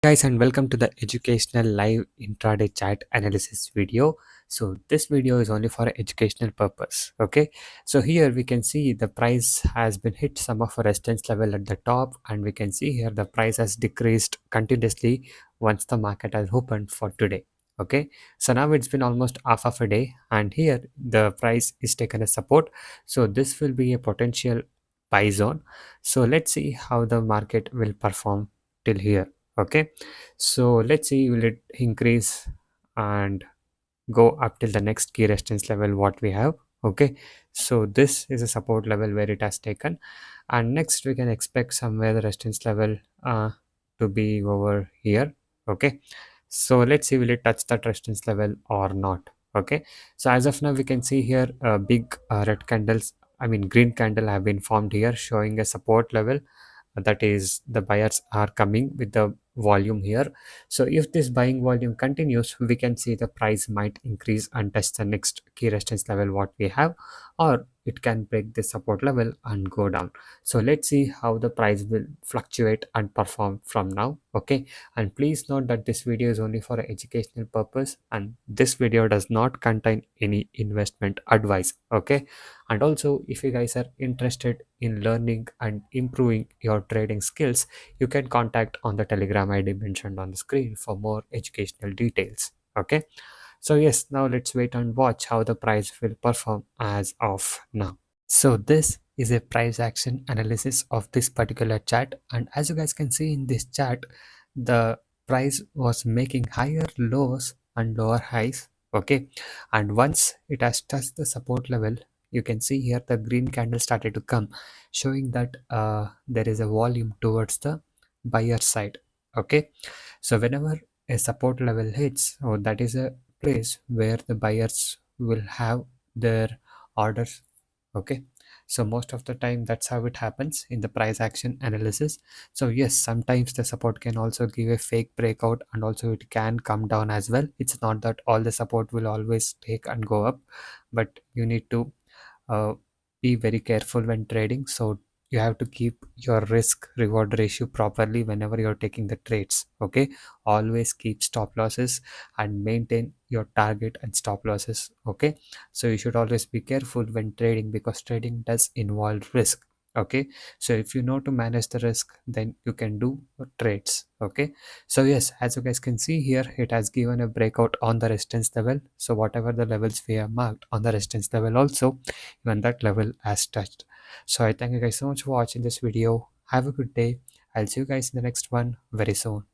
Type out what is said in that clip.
Guys, and welcome to the educational live intraday chat analysis video. So this video is only for educational purpose. Okay, so here we can see the price has been hit some of a resistance level at the top, and we can see here the price has decreased continuously once the market has opened for today. Okay, so now it's been almost half of a day, and here the price is taken as support. So this will be a potential buy zone. So let's see how the market will perform till here. Okay, so let's see, will it increase and go up till the next key resistance level what we have. Okay, so this is a support level where it has taken, and next we can expect somewhere the resistance level to be over here. Okay, so let's see, will it touch that resistance level or not. Okay, so as of now we can see here big red candles, I mean green candle have been formed here showing a support level, that is the buyers are coming with the volume here. So if this buying volume continues, we can see the price might increase and test the next key resistance level what we have, or it can break the support level and go down. So let's see how the price will fluctuate and perform from now. Okay, and please note that this video is only for educational purpose, and this video does not contain any investment advice. Okay, and also if you guys are interested in learning and improving your trading skills, you can contact on the Telegram ID mentioned on the screen for more educational details. Okay, so yes, now let's wait and watch how the price will perform as of now. So this is a price action analysis of this particular chart, and as you guys can see in this chart, the price was making higher lows and lower highs. Okay, and once it has touched the support level, you can see here the green candle started to come, showing that there is a volume towards the buyer side. Okay, so whenever a support level hits, or that is a place where the buyers will have their orders. Okay, so most of the time that's how it happens in the price action analysis. So yes, sometimes the support can also give a fake breakout, and also it can come down as well. It's not that all the support will always take and go up, but you need to uh, be very careful when trading. So you have to keep your risk reward ratio properly whenever you're taking the trades. Okay, always keep stop losses and maintain your target and stop losses. Okay, so you should always be careful when trading, because trading does involve risk. Okay, so if you know to manage the risk, then you can do trades. Okay, so yes, as you guys can see here, it has given a breakout on the resistance level. So whatever the levels we have marked on the resistance level, also when that level has touched. So I thank you guys so much for watching this video. Have a good day. I'll see you guys in the next one very soon.